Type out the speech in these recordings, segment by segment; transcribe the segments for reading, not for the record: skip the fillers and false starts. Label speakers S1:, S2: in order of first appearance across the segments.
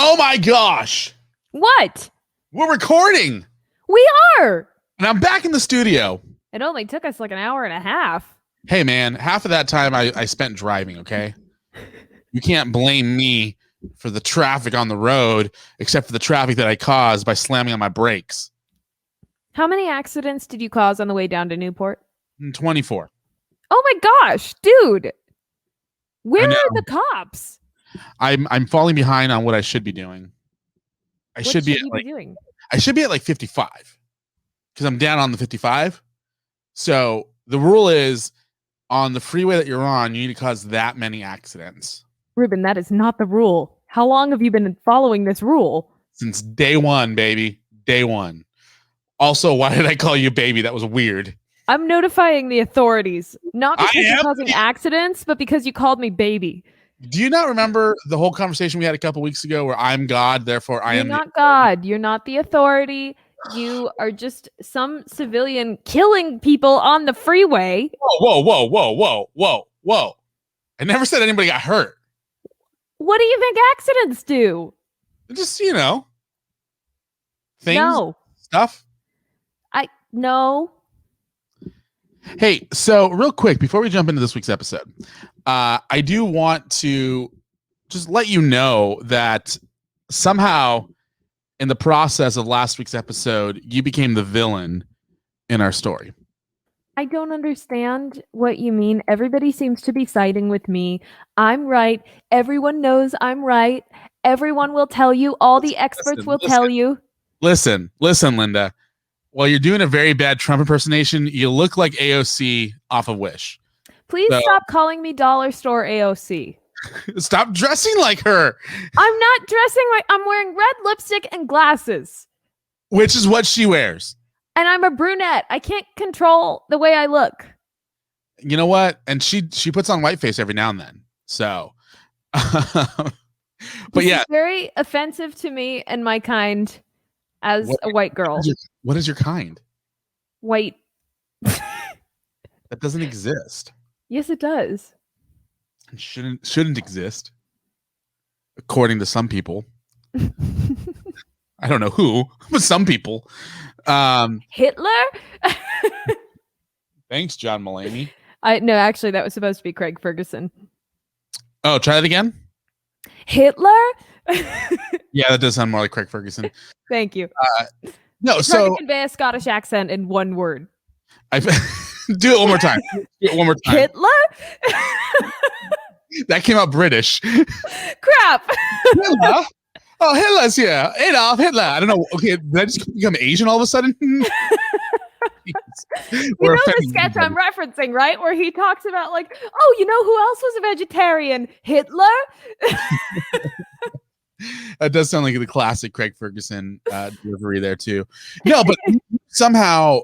S1: Oh my gosh.
S2: What?
S1: We're recording.
S2: We are.
S1: And I'm back in the studio.
S2: It only took us like an hour and a half.
S1: Hey, man, half of that time I spent driving, okay? You can't blame me for the traffic on the road, except for the traffic that I caused by slamming on my brakes.
S2: How many accidents did you cause on the way down to Newport?
S1: 24.
S2: Oh my gosh, dude. Where are the cops?
S1: I'm falling behind on what I should be doing. I should be at like 55 because I'm down on the 55. So the rule is on the freeway that you're on, you need to cause that many accidents.
S2: Ruben, that is not the rule. How long have you been following this rule?
S1: Since day one, baby. Day one. Also, why did I call you baby? That was weird.
S2: I'm notifying the authorities. Not because you're causing accidents, but because you called me baby.
S1: Do you not remember the whole conversation we had a couple weeks ago where I'm God, therefore I am
S2: not God. You're not the authority. You are just some civilian killing people on the freeway.
S1: Whoa. I never said anybody got hurt.
S2: What do you think accidents do?
S1: Just, things, stuff.
S2: No.
S1: Hey, so real quick, before we jump into this week's episode, I do want to just let you know that somehow in the process of last week's episode, you became the villain in our story.
S2: I don't understand what you mean. Everybody seems to be siding with me. I'm right. Everyone knows I'm right. Everyone will tell you. All the experts will tell you.
S1: Listen, Linda. While you're doing a very bad Trump impersonation, you look like AOC off of Wish.
S2: Please stop calling me Dollar Store AOC.
S1: Stop dressing like her.
S2: I'm not dressing like I'm wearing red lipstick and glasses.
S1: Which is what she wears.
S2: And I'm a brunette. I can't control the way I look.
S1: You know what? And she puts on whiteface every now and then. So, but
S2: it's very offensive to me and my kind as a white girl.
S1: What is your kind?
S2: White.
S1: That doesn't exist.
S2: Yes, it does.
S1: It shouldn't exist. According to some people. I don't know who, but some people.
S2: Hitler?
S1: Thanks, John Mulaney.
S2: No, actually, that was supposed to be Craig Ferguson.
S1: Oh, try that again.
S2: Hitler?
S1: Yeah, that does sound more like Craig Ferguson.
S2: Thank you.
S1: No,
S2: I tried to convey a Scottish accent in one word.
S1: Do it one more time.
S2: Hitler?
S1: That came out British.
S2: Crap.
S1: Hitler? Oh, Hitler's here. Adolf Hitler. I don't know. Okay, did I just become Asian all of a sudden?
S2: You know the sketch I'm referencing, right? Where he talks about like, oh, you know who else was a vegetarian? Hitler?
S1: That does sound like the classic Craig Ferguson delivery there too. No, but somehow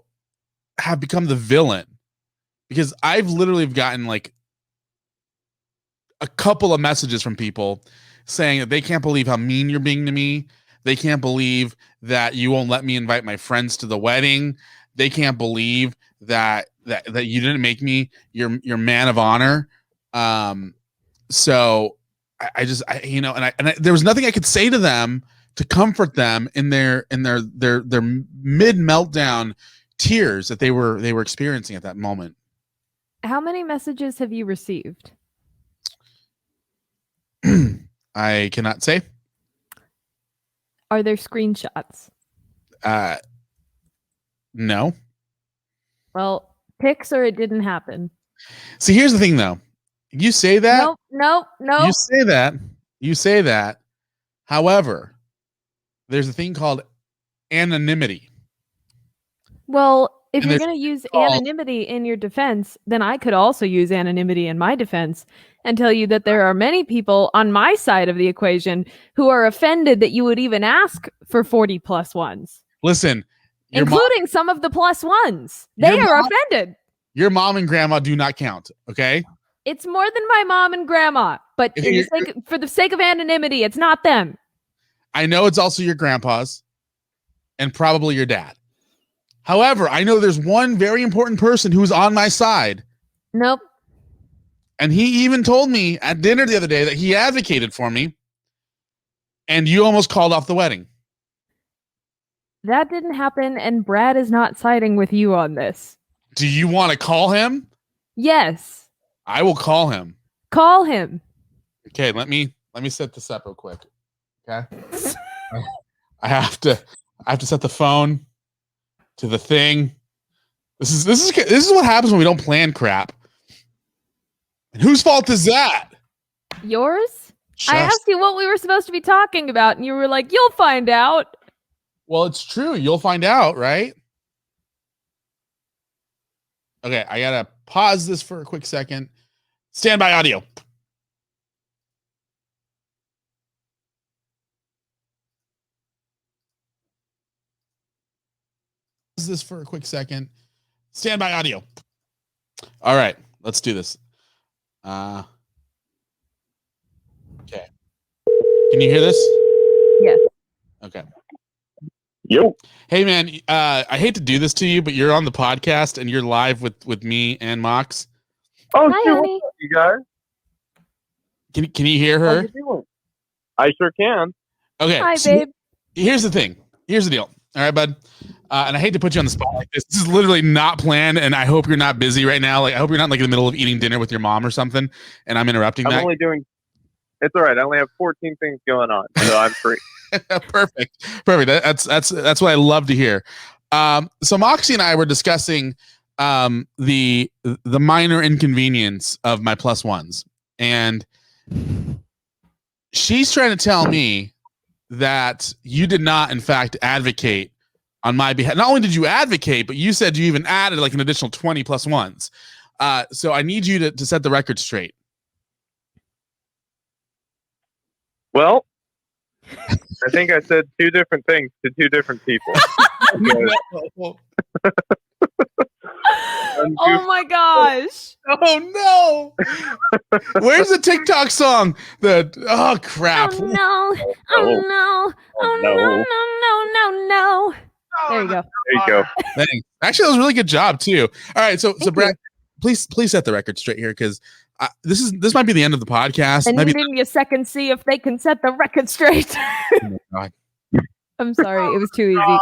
S1: have become the villain because I've literally gotten like a couple of messages from people saying that they can't believe how mean you're being to me. They can't believe that you won't let me invite my friends to the wedding. They can't believe that you didn't make me your man of honor. So I there was nothing I could say to them to comfort them in their mid meltdown tears that they were experiencing at that moment.
S2: How many messages have you received?
S1: I cannot say.
S2: Are there screenshots?
S1: No.
S2: Well, pics or it didn't happen.
S1: See, here's the thing though. You say that.
S2: No.
S1: You say that. However, there's a thing called anonymity.
S2: Well, if you're going to use anonymity in your defense, then I could also use anonymity in my defense and tell you that there are many people on my side of the equation who are offended that you would even ask for 40 plus ones.
S1: Listen,
S2: including some of the plus ones. They are offended.
S1: Your mom and grandma do not count, okay?
S2: It's more than my mom and grandma, but for the sake of anonymity, it's not them.
S1: I know it's also your grandpa's and probably your dad. However, I know there's one very important person who's on my side.
S2: Nope.
S1: And he even told me at dinner the other day that he advocated for me. And you almost called off the wedding.
S2: That didn't happen, and Brad is not siding with you on this.
S1: Do you want to call him?
S2: Yes.
S1: I will call him.
S2: Call him.
S1: Okay, let me set this up real quick. Okay. I have to set the phone to the thing. This is what happens when we don't plan crap. And whose fault is that?
S2: Yours? I asked you what we were supposed to be talking about, and you were like, "You'll find out."
S1: Well, it's true. You'll find out, right? Okay, I gotta pause this for a quick second. Standby audio. Pause this for a quick second. Standby audio. All right, let's do this. Okay. Can you hear this?
S2: Yes.
S1: Okay.
S3: Yo.
S1: Hey man, I hate to do this to you, but you're on the podcast and you're live with me and Mox.
S3: Oh,
S2: Hi,
S3: shoot,
S2: honey.
S3: what's up, you guys?
S1: Can you hear
S3: How
S1: her?
S3: you doing? I sure can.
S1: Okay.
S2: Hi,
S1: so
S2: babe.
S1: Here's the thing. Here's the deal. All right, bud. And I hate to put you on the spot like this. This is literally not planned, and I hope you're not busy right now. Like, I hope you're not like in the middle of eating dinner with your mom or something, and I'm interrupting
S3: I'm
S1: that.
S3: only doing. It's all right. I only have 14 things going on, so I'm free.
S1: Perfect. That's what I love to hear. So Moxy and I were discussing the minor inconvenience of my plus ones, and she's trying to tell me that you did not, in fact, advocate on my behalf. Not only did you advocate, but you said you even added like an additional 20 plus ones. So I need you to set the record straight.
S3: Well, I think I said two different things to two different people.
S2: Oh my gosh.
S1: Oh no! Where's the TikTok song? Oh crap!
S2: Oh no. Oh no. Oh no. No. No. No. No. There you go.
S3: There you go.
S1: Thanks. Actually, that was a really good job too. All right, so
S2: Thank
S1: Brad, please set the record straight here, because this might be the end of the podcast.
S2: And
S1: Maybe.
S2: need me a second, see if they can set the record straight.
S1: Oh my
S2: I'm sorry, it was too easy.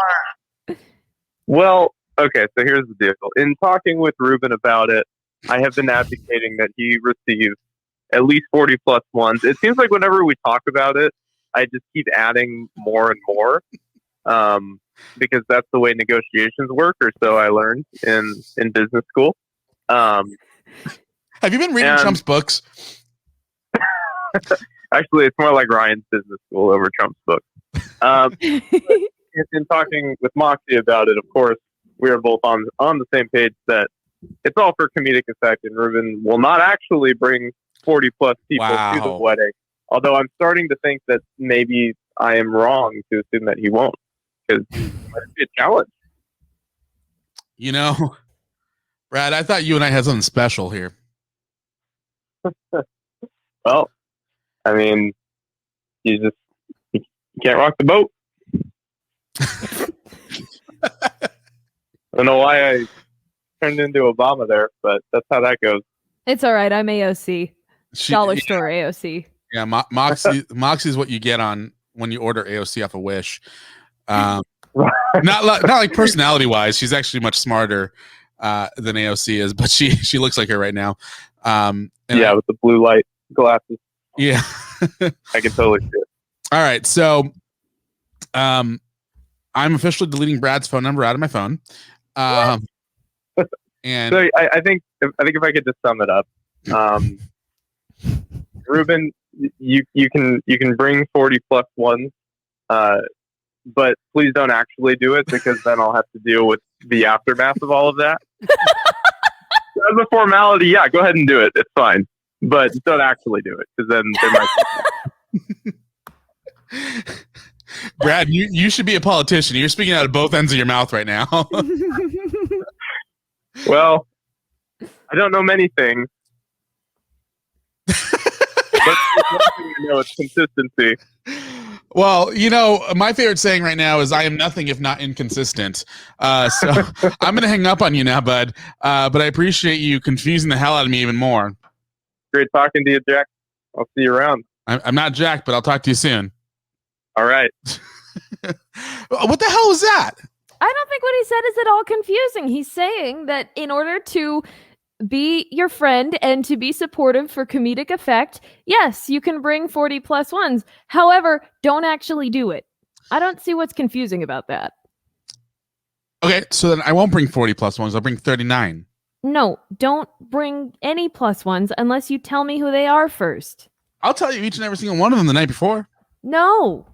S3: Well, okay, so here's the deal. In talking with Ruben about it, I have been advocating that he receive at least 40 plus ones. It seems like whenever we talk about it, I just keep adding more and more, because that's the way negotiations work, or so I learned in business school.
S1: Have you been reading Trump's books?
S3: Actually, it's more like Ryan's business school over Trump's books. In talking with Moxy about it, of course, we are both on the same page that it's all for comedic effect, and Ruben will not actually bring 40 plus people to the wedding. Although I'm starting to think that maybe I am wrong to assume that he won't, because it might be a challenge.
S1: You know, Brad, I thought you and I had something special here.
S3: Well, I mean, you can't rock the boat. I don't know why I turned into Obama there, but that's how that goes.
S2: It's all right. I'm AOC. Dollar store AOC.
S1: Yeah, Moxy is what you get on when you order AOC off a Wish. Not like personality wise, she's actually much smarter than AOC is, but she looks like her right now.
S3: With the blue light glasses.
S1: Yeah,
S3: I can totally see it.
S1: All right, so I'm officially deleting Brad's phone number out of my phone. And
S3: so I think if I could just sum it up, Ruben, you can bring 40 plus ones, but please don't actually do it, because then I'll have to deal with the aftermath of all of that. As a formality, yeah, go ahead and do it. It's fine, but don't actually do it, because then there might.
S1: Brad, you should be a politician. You're speaking out of both ends of your mouth right now.
S3: Well, I don't know many things. But one thing I know, it's consistency.
S1: Well, you know, my favorite saying right now is "I am nothing if not inconsistent." So I'm going to hang up on you now, bud. But I appreciate you confusing the hell out of me even more.
S3: Great talking to you, Jack. I'll see you around.
S1: I'm not Jack, but I'll talk to you soon.
S3: All right.
S1: What the hell is that?
S2: I don't think what he said is at all confusing. He's saying that in order to be your friend and to be supportive for comedic effect, yes, you can bring 40 plus ones. However, don't actually do it. I don't see what's confusing about that.
S1: Okay, so then I won't bring 40 plus ones. I'll bring 39.
S2: No, don't bring any plus ones unless you tell me who they are first.
S1: I'll tell you each and every single one of them the night before.
S2: No,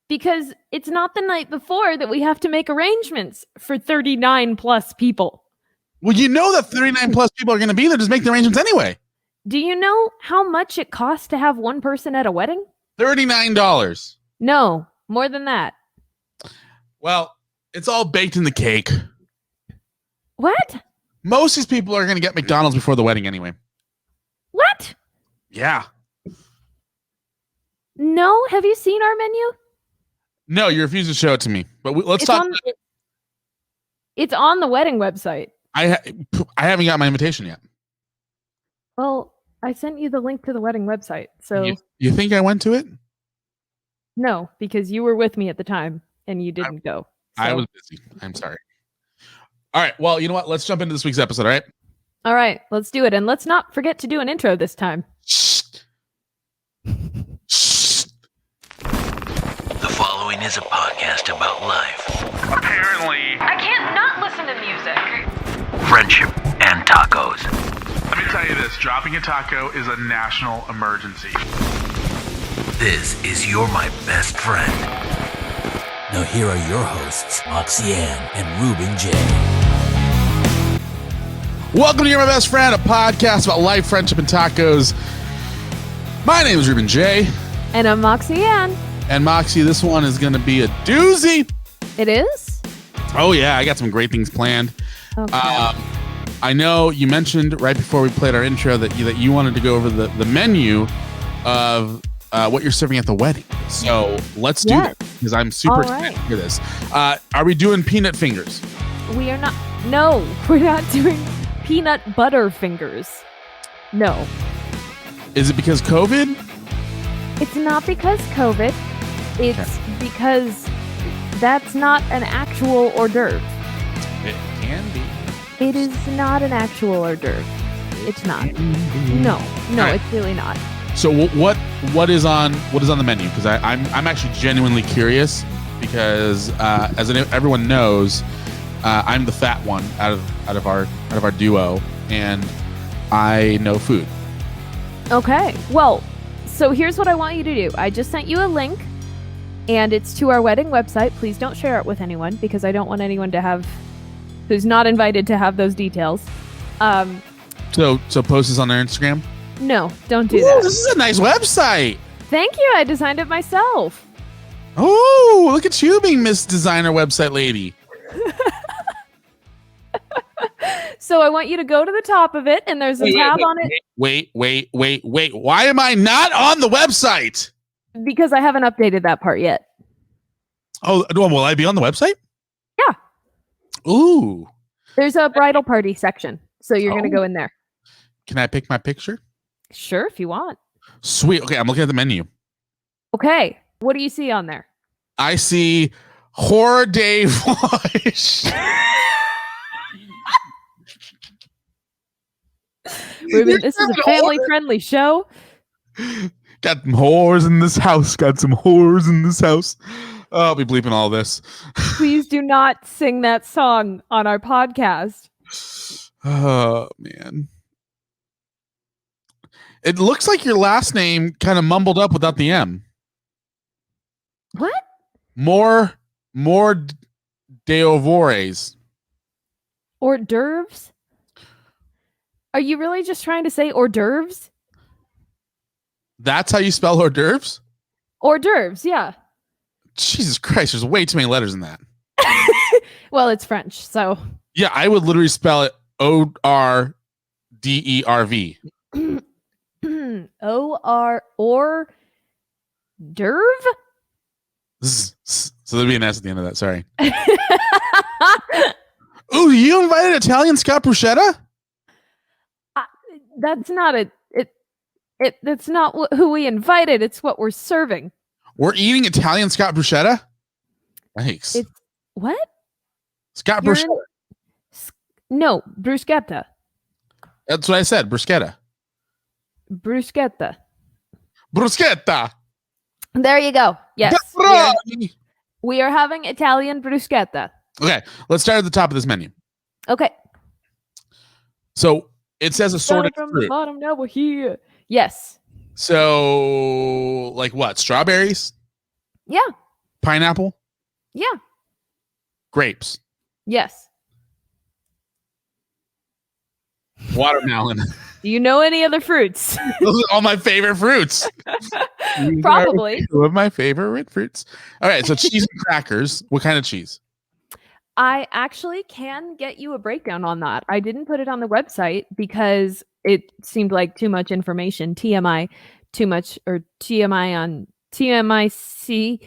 S2: because it's not the night before that we have to make arrangements for 39 plus people.
S1: Well, you know that 39 plus people are going to be there. Just make the arrangements anyway.
S2: Do you know how much it costs to have one person at a wedding?
S1: $39.
S2: No, more than that.
S1: Well, it's all baked in the cake.
S2: What?
S1: Most of these people are going to get McDonald's before the wedding anyway.
S2: What?
S1: Yeah.
S2: No, have you seen our menu?
S1: No, you refuse to show it to me. But let's talk.
S2: It's on the wedding website.
S1: I haven't got my invitation yet.
S2: Well, I sent you the link to the wedding website. So
S1: you think I went to it?
S2: No, because you were with me at the time and you didn't go. So.
S1: I was busy. I'm sorry. All right. Well, you know what? Let's jump into this week's episode. All right.
S2: All right. Let's do it. And let's not forget to do an intro this time.
S1: Shh. Shh.
S4: The following is a podcast about life.
S1: Apparently.
S2: I can't not listen to music.
S4: Friendship and tacos.
S1: Let me tell you this. Dropping a taco is a national emergency.
S4: This is You're My Best Friend. Now here are your hosts, Moxy and Ruben Jay.
S1: Welcome to You're My Best Friend, a podcast about life, friendship, and tacos. My name is Ruben Jay.
S2: And I'm Moxy Ann.
S1: And Moxy, this one is going to be a doozy.
S2: It is?
S1: Oh, yeah. I got some great things planned.
S2: Okay.
S1: I know you mentioned right before we played our intro that you wanted to go over the menu of what you're serving at the wedding. So let's do that because I'm super excited to hear this. Are we doing peanut fingers?
S2: We are not. No, we're not doing peanut butter fingers. No.
S1: Is it because COVID?
S2: It's not because COVID. It's because that's not an actual hors d'oeuvre.
S1: It can be.
S2: It is not an actual hors d'oeuvre. It's not. No, right. It's really not.
S1: So what is on the menu? Because I'm actually genuinely curious because as everyone knows, I'm the fat one out of our duo, and I know food.
S2: Okay. Well, so here's what I want you to do. I just sent you a link, and it's to our wedding website. Please don't share it with anyone because I don't want anyone who's not invited to have those details.
S1: So post this on their Instagram?
S2: No, don't do that.
S1: This is a nice website.
S2: Thank you. I designed it myself.
S1: Oh, look at you being Miss Designer website lady.
S2: So I want you to go to the top of it, and there's a tab on it.
S1: Wait. Why am I not on the website?
S2: Because I haven't updated that part yet.
S1: Oh, will I be on the website?
S2: Yeah.
S1: Ooh.
S2: There's a bridal party section, so you're going to go in there.
S1: Can I pick my picture?
S2: Sure, if you want.
S1: Sweet. Okay, I'm looking at the menu.
S2: Okay. What do you see on there?
S1: I see Horror Day Voice.
S2: Ruben, this is a family-friendly show.
S1: Got some whores in this house. I'll be bleeping all this.
S2: Please do not sing that song on our podcast.
S1: Oh, man. It looks like your last name kind of mumbled up without the M.
S2: What?
S1: More deovores.
S2: Hors d'oeuvres? Are you really just trying to say hors d'oeuvres?
S1: That's how you spell hors d'oeuvres?
S2: Hors d'oeuvres, yeah.
S1: Jesus Christ, there's way too many letters in that.
S2: Well, it's French, so.
S1: Yeah, I would literally spell it ORDERV.
S2: Hors d'oeuvre?
S1: So there'd be an S at the end of that, sorry. Ooh, you invited Italian Scott Bruschetta?
S2: That's not that's not who we invited. It's what we're serving.
S1: We're eating Italian Scott bruschetta. Thanks.
S2: It's what?
S1: Scott
S2: You're
S1: bruschetta.
S2: No, bruschetta.
S1: That's what I said. Bruschetta.
S2: Bruschetta.
S1: Bruschetta.
S2: There you go. Yes.
S1: Pepperoni.
S2: We are having Italian bruschetta.
S1: Okay, let's start at the top of this menu.
S2: Okay.
S1: So it says assorted
S2: From
S1: fruit.
S2: the bottom, now we're here. Yes.
S1: So, like what? Strawberries?
S2: Yeah.
S1: Pineapple?
S2: Yeah.
S1: Grapes?
S2: Yes.
S1: Watermelon?
S2: Do you know any other fruits?
S1: Those are all my favorite fruits. These
S2: Probably.
S1: are two of my favorite fruits. All right, so cheese and crackers. What kind of cheese?
S2: I actually can get you a breakdown on that. I didn't put it on the website because it seemed like too much information. TMI, too much, or TMI on TMIC.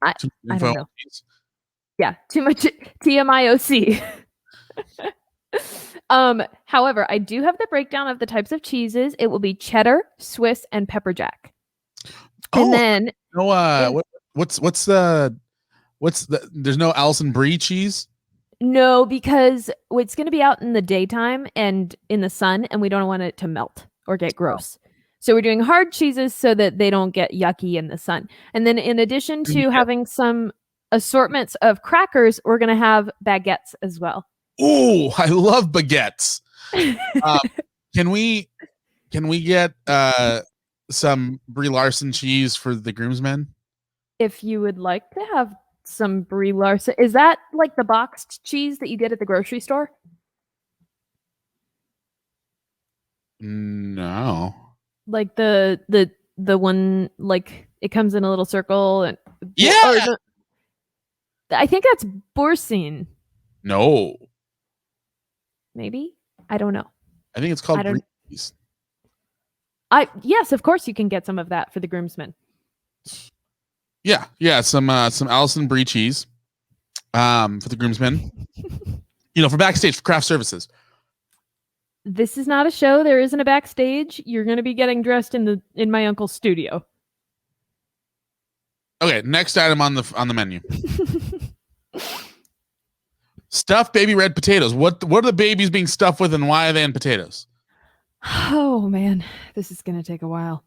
S2: I don't know. Yeah, too much TMIOC. However, I do have the breakdown of the types of cheeses. It will be cheddar, Swiss, and pepper jack. And then
S1: what's the there's no Alison Brie cheese?
S2: No, because it's going to be out in the daytime and in the sun, and we don't want it to melt or get gross. So we're doing hard cheeses so that they don't get yucky in the sun. And then in addition to having some assortments of crackers, we're going to have baguettes as well.
S1: Oh, I love baguettes. Can we get some Brie Larson cheese for the groomsmen?
S2: If you would like to have some Brie Larson, is that like the boxed cheese that you get at the grocery store?
S1: No.
S2: Like the one, like it comes in a little circle and I think that's Boursin.
S1: No.
S2: Maybe? I don't know.
S1: I think it's called Brie cheese.
S2: Yes, of course you can get some of that for the groomsmen.
S1: Yeah, some Alison Brie cheese for the groomsmen. For backstage, for craft services.
S2: This is not a show. There isn't a backstage. You're going to be getting dressed in my uncle's studio.
S1: Okay, next item on the menu. Stuffed baby red potatoes. What are the babies being stuffed with, and why are they in potatoes?
S2: Oh man, this is going to take a while.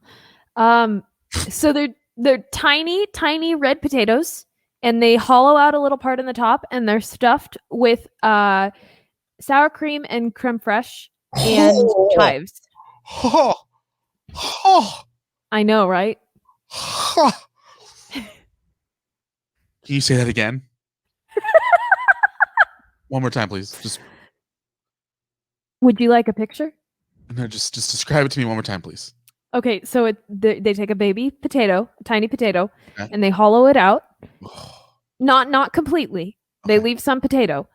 S2: So they're tiny red potatoes, and they hollow out a little part in the top, and they're stuffed with sour cream and creme fraiche and chives. I know, right?
S1: Can you say that again? One more time, please. Just.
S2: Would you like a picture?
S1: No, just describe it to me one more time, please.
S2: Okay, so they take a baby potato, a tiny potato, and they hollow it out. Not completely. They leave some potato,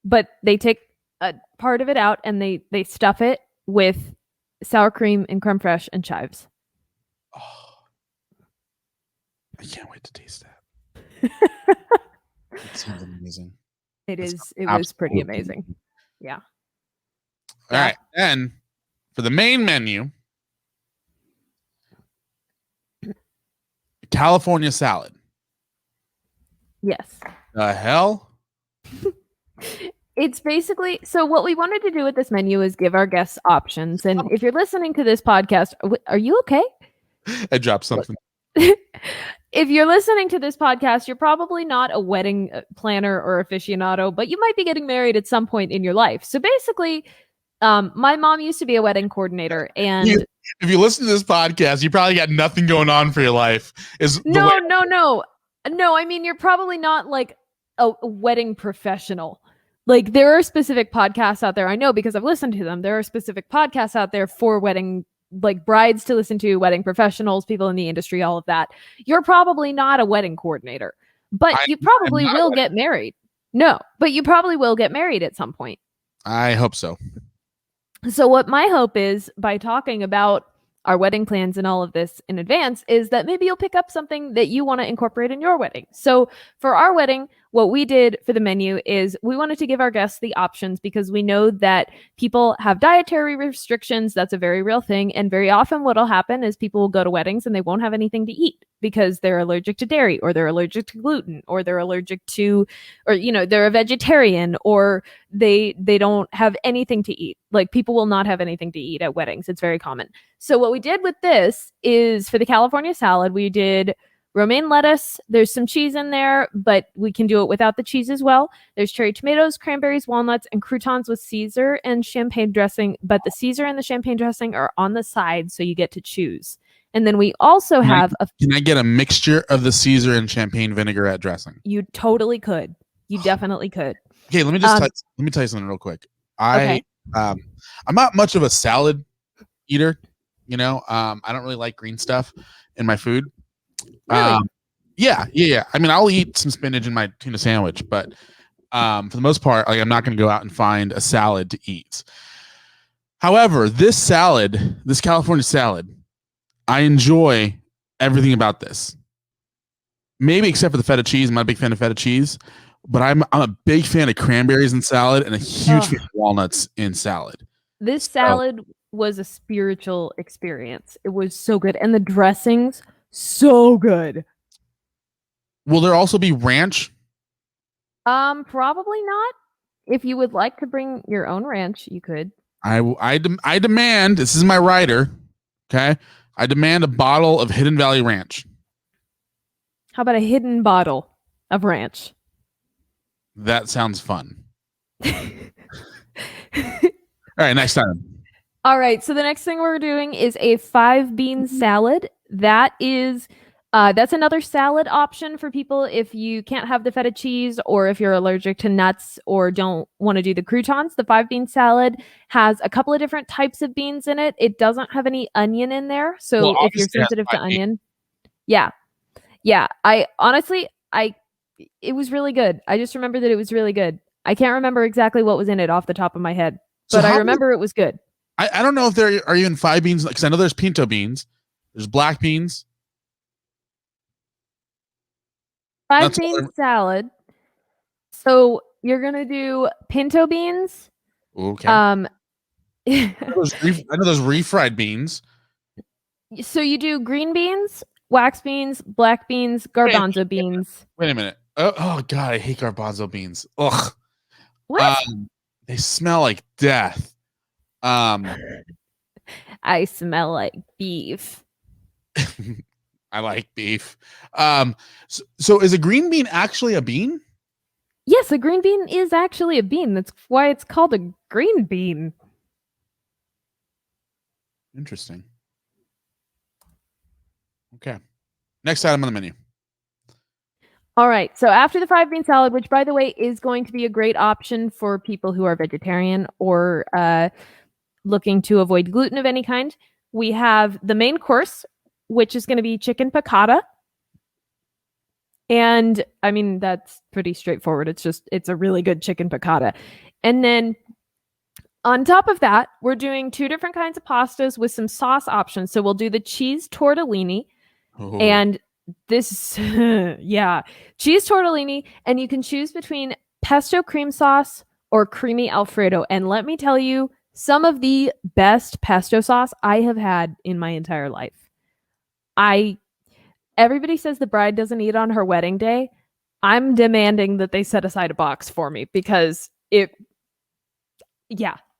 S2: but they take a part of it out and they stuff it with sour cream and creme fraiche and chives.
S1: Oh, I can't wait to taste that. It sounds amazing.
S2: It was pretty amazing. Yeah.
S1: All right, and for the main menu, California salad.
S2: Yes.
S1: The hell?
S2: It's basically, so what we wanted to do with this menu is give our guests options. And if you're listening to this podcast, are you okay?
S1: I dropped something.
S2: If you're listening to this podcast, you're probably not a wedding planner or aficionado, but you might be getting married at some point in your life. So basically, my mom used to be a wedding coordinator, and
S1: if you listen to this podcast, you probably got nothing going on for your life.
S2: No. I mean, you're probably not like a wedding professional. Like, there are specific podcasts out there. I know because I've listened to them. There are specific podcasts out there for wedding, like brides to listen to, wedding professionals, people in the industry, all of that. You're probably not a wedding coordinator, but you probably will get married. No, but you probably will get married at some point.
S1: I hope so.
S2: So what my hope is, by talking about our wedding plans and all of this in advance, is that maybe you'll pick up something that you want to incorporate in your wedding. So for our wedding, what we did for the menu is we wanted to give our guests the options, because we know that people have dietary restrictions. That's a very real thing. And very often what'll happen is people will go to weddings and they won't have anything to eat. because they're allergic to dairy, or they're allergic to gluten, or they're allergic to, or they're a vegetarian, or they don't have anything to eat. Like, people will not have anything to eat at weddings. It's very common. So what we did with this is, for the California salad, we did romaine lettuce. There's some cheese in there, but we can do it without the cheese as well. There's cherry tomatoes, cranberries, walnuts, and croutons with Caesar and champagne dressing. But the Caesar and the champagne dressing are on the side, so you get to choose. And then we also have
S1: Can I get a mixture of the Caesar and champagne vinaigrette dressing?
S2: You totally could. You definitely could.
S1: Okay, let me just let me tell you something real quick. I'm not much of a salad eater. I don't really like green stuff in my food.
S2: Really?
S1: Yeah. I mean, I'll eat some spinach in my tuna sandwich, but for the most part, like, I'm not going to go out and find a salad to eat. However, this California salad, I enjoy everything about this. Maybe except for the feta cheese. I'm not a big fan of feta cheese, but I'm a big fan of cranberries in salad and a huge fan of walnuts in salad.
S2: This salad was a spiritual experience. It was so good. And the dressings, so good.
S1: Will there also be ranch?
S2: Probably not. If you would like to bring your own ranch, you could.
S1: I demand, this is my rider, okay? I demand a bottle of Hidden Valley Ranch.
S2: How about a hidden bottle of ranch?
S1: That sounds fun. All right, next time.
S2: All right, so the next thing we're doing is a 5-bean salad. That is, that's another salad option for people if you can't have the feta cheese, or if you're allergic to nuts or don't want to do the croutons. The 5-bean salad has a couple of different types of beans in it. It doesn't have any onion in there, so if you're sensitive to onion, yeah. It was really good. I just remember that it was really good. I can't remember exactly what was in it off the top of my head, but I remember it was good.
S1: I don't know if there are even 5 beans, because I know there's pinto beans, there's black beans.
S2: 5-bean salad. So you're gonna do pinto beans.
S1: Okay. I know those refried beans.
S2: So you do green beans, wax beans, black beans, garbanzo beans.
S1: Wait a minute. Oh God, I hate garbanzo beans. Ugh.
S2: What?
S1: They smell like death.
S2: I smell like beef.
S1: I like beef. So is a green bean actually a bean?
S2: Yes, a green bean is actually a bean. That's why it's called a green bean.
S1: Interesting. Okay. Next item on the menu.
S2: All right. So after the 5-bean salad, which, by the way, is going to be a great option for people who are vegetarian or looking to avoid gluten of any kind, we have the main course, which is going to be chicken piccata. And I mean, that's pretty straightforward. It's a really good chicken piccata. And then on top of that, we're doing 2 different kinds of pastas with some sauce options. So we'll do the cheese tortellini.
S1: Oh.
S2: And this, cheese tortellini. And you can choose between pesto cream sauce or creamy Alfredo. And let me tell you, some of the best pesto sauce I have had in my entire life. Everybody says the bride doesn't eat on her wedding day. I'm demanding that they set aside a box for me, because it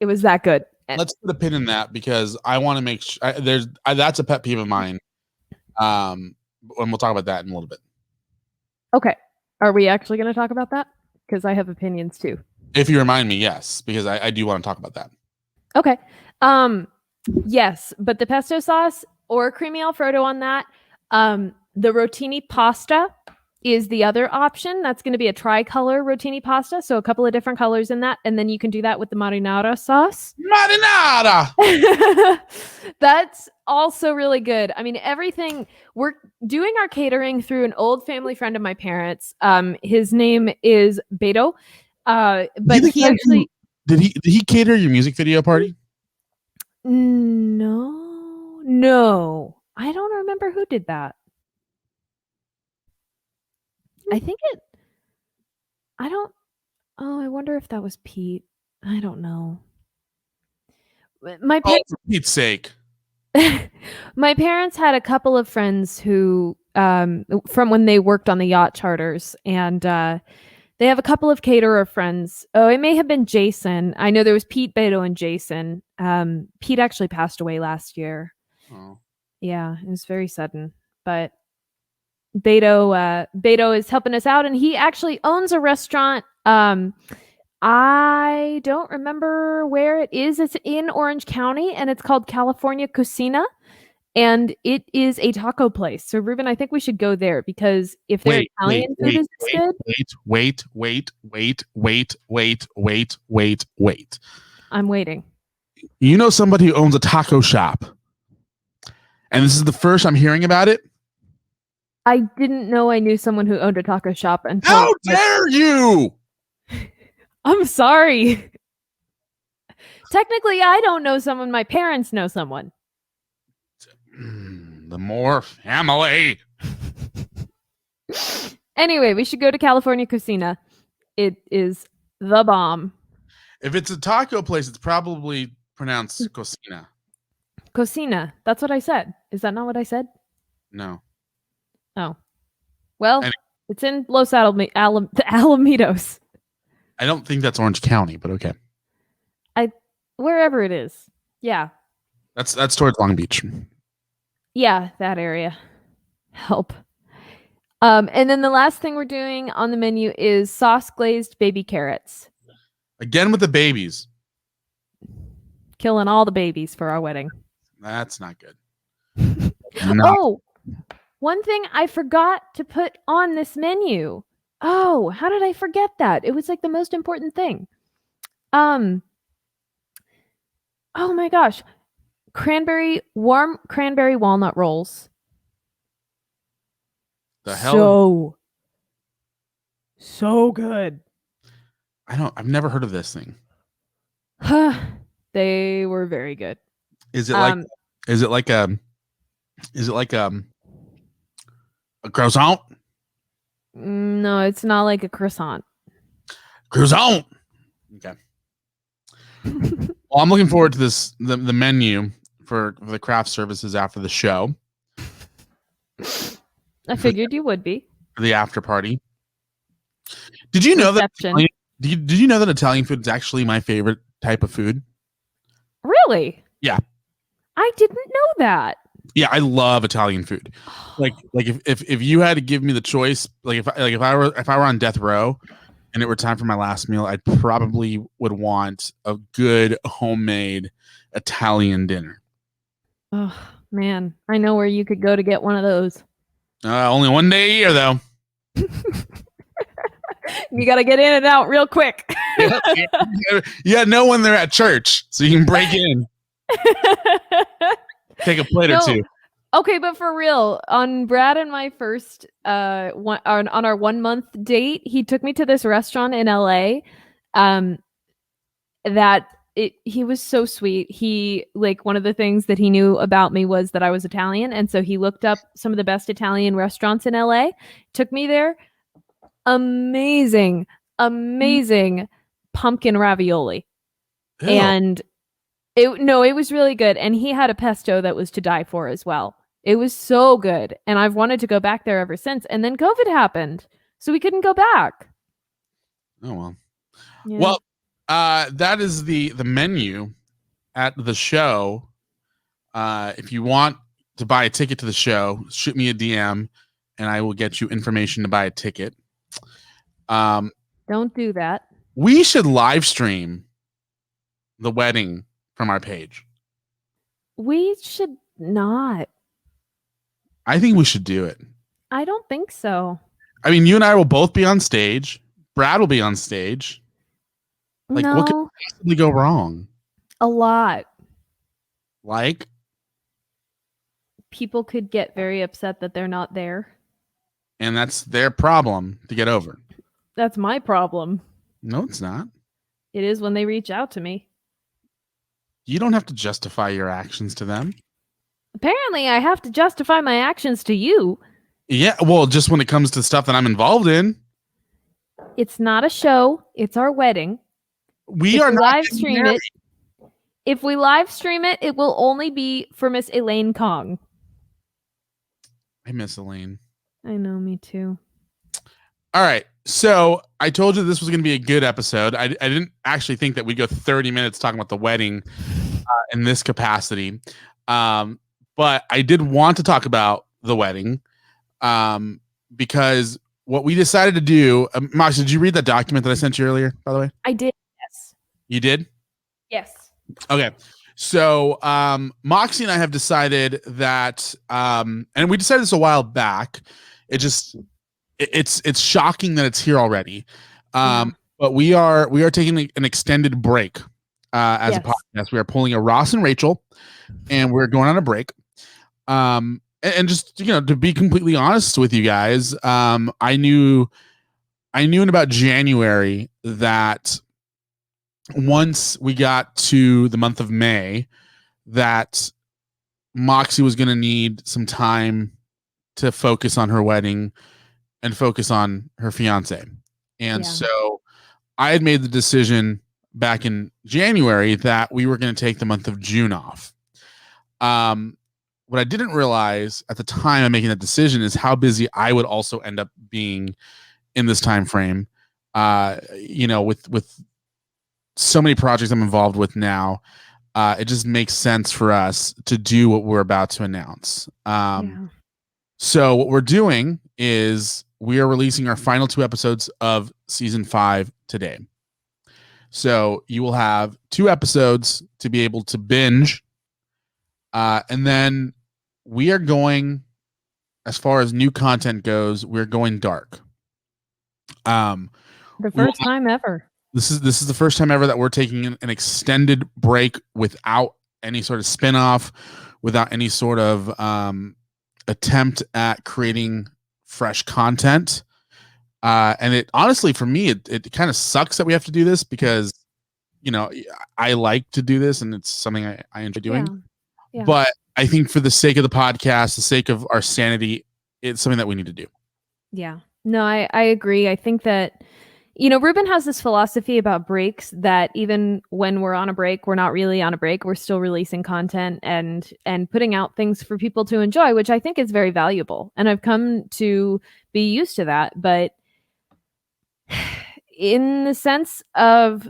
S2: was that good.
S1: Let's put a pin in that, because I want to make sure that's a pet peeve of mine. And we'll talk about that in a little bit. Okay.
S2: Are we actually going to talk about that? Because I have opinions too.
S1: If you remind me, yes, because I do want to talk about that.
S2: Okay. Yes, but the pesto sauce or creamy Alfredo on that. The rotini pasta is the other option. That's going to be a tricolor rotini pasta. So a couple of different colors in that. And then you can do that with the marinara sauce.
S1: Marinara!
S2: That's also really good. I mean, everything. We're doing our catering through an old family friend of my parents. His name is Beto. But he actually...
S1: Did he cater your music video party?
S2: No. I don't remember who did that. I wonder if that was Pete. I don't know.
S1: For Pete's sake.
S2: My parents had a couple of friends who from when they worked on the yacht charters, and they have a couple of caterer friends. Oh, it may have been Jason. I know there was Pete, Beto, and Jason. Pete actually passed away last year.
S1: Oh.
S2: Yeah, it was very sudden. But Beto is helping us out, and he actually owns a restaurant. I don't remember where it is. It's in Orange County, and it's called California Cocina, and it is a taco place. So, Ruben, I think we should go there because if their Italian food is this good,
S1: wait.
S2: I'm waiting.
S1: You know somebody who owns a taco shop, and this is the first I'm hearing about it?
S2: I didn't know I knew someone who owned a taco shop until.
S1: How dare you!
S2: I'm sorry. Technically, I don't know someone. My parents know someone.
S1: The more family.
S2: Anyway, we should go to California Cocina. It is the bomb.
S1: If it's a taco place, it's probably pronounced cocina.
S2: Cocina. That's what I said. Is that not what I said?
S1: No.
S2: Oh. Well,
S1: Anyway.
S2: It's in Los Alamitos.
S1: I don't think that's Orange County, but okay.
S2: Wherever it is. Yeah.
S1: That's towards Long Beach.
S2: Yeah, that area. Help. And then the last thing we're doing on the menu is sauce glazed baby carrots.
S1: Again with the babies.
S2: Killing all the babies for our wedding.
S1: That's not good.
S2: Oh, one thing I forgot to put on this menu. Oh, how did I forget that? It was like the most important thing. Oh my gosh. Warm cranberry walnut rolls.
S1: The hell?
S2: So good.
S1: I've never heard of this thing.
S2: They were very good.
S1: Is it like a croissant?
S2: No, it's not like a croissant.
S1: Croissant. Okay. Well, I'm looking forward to the menu for the craft services after the show.
S2: I figured you would be.
S1: For the after party. Did you know that did you know that Italian food is actually my favorite type of food?
S2: Really?
S1: Yeah.
S2: I didn't know that.
S1: Yeah, I love Italian food. Like if you had to give me the choice, if I were on death row and it were time for my last meal, I probably would want a good homemade Italian dinner.
S2: Oh man, I know where you could go to get one of those.
S1: Only one day a year though.
S2: You got to get in and out real quick.
S1: Yeah, know when they're at church so you can break in. Take a plate or two.
S2: Okay, but for real, on Brad and my first on our 1 month date, he took me to this restaurant in LA. He was so sweet. He one of the things that he knew about me was that I was Italian, and so he looked up some of the best Italian restaurants in LA. Took me there. Amazing pumpkin ravioli.
S1: Ew.
S2: And it was really good. And he had a pesto that was to die for as well. It was so good. And I've wanted to go back there ever since. And then COVID happened. So we couldn't go back.
S1: Oh, well.
S2: Yeah.
S1: Well, that is the menu at the show. If you want to buy a ticket to the show, shoot me a DM and I will get you information to buy a ticket.
S2: Don't do that.
S1: We should live stream the wedding from our page.
S2: We should not.
S1: I think we should do it.
S2: I don't think so.
S1: I mean, you and I will both be on stage. Brad will be on stage. What could possibly go wrong?
S2: A lot.
S1: Like?
S2: People could get very upset that they're not there.
S1: And that's their problem to get over.
S2: That's my problem.
S1: No, it's not.
S2: It is when they reach out to me.
S1: You don't have to justify your actions to them.
S2: Apparently, I have to justify my actions to you.
S1: Yeah, well, just when it comes to stuff that I'm involved in.
S2: It's not a show. It's our wedding.
S1: We are not
S2: live stream it. If we live stream it, it will only be for Miss Elaine Kong.
S1: I miss Elaine.
S2: I know, me too.
S1: All right. So I told you this was going to be a good episode. I didn't actually think that we'd go 30 minutes talking about the wedding in this capacity. But I did want to talk about the wedding because what we decided to do, Moxy, did you read that document that I sent you earlier, by the way?
S2: I did. Yes.
S1: You did?
S2: Yes.
S1: Okay. So Moxy and I have decided that, and we decided this a while back. It's shocking that it's here already. But we are taking an extended break as a podcast. We are pulling a Ross and Rachel, and we're going on a break. And just, to be completely honest with you guys, I knew in about January that once we got to the month of May, that Moxy was going to need some time to focus on her wedding and focus on her fiance. And so I had made the decision back in January that we were going to take the month of June off. What I didn't realize at the time of making that decision is how busy I would also end up being in this time frame. With so many projects I'm involved with now, it just makes sense for us to do what we're about to announce. So what we're doing is we are releasing our final 2 episodes of season 5 today. So you will have 2 episodes to be able to binge. And then we are going, as far as new content goes, we're going dark.
S2: The first time ever.
S1: This is the first time ever that we're taking an extended break without any sort of spinoff, without any sort of attempt at creating fresh content. And it honestly, for me, it kind of sucks that we have to do this because, I like to do this and it's something I enjoy doing.
S2: Yeah.
S1: But I think for the sake of the podcast, the sake of our sanity, it's something that we need to do.
S2: Yeah. No, I agree. I think that, Ruben has this philosophy about breaks that even when we're on a break, we're not really on a break. We're still releasing content and putting out things for people to enjoy, which I think is very valuable. And I've come to be used to that. But in the sense of,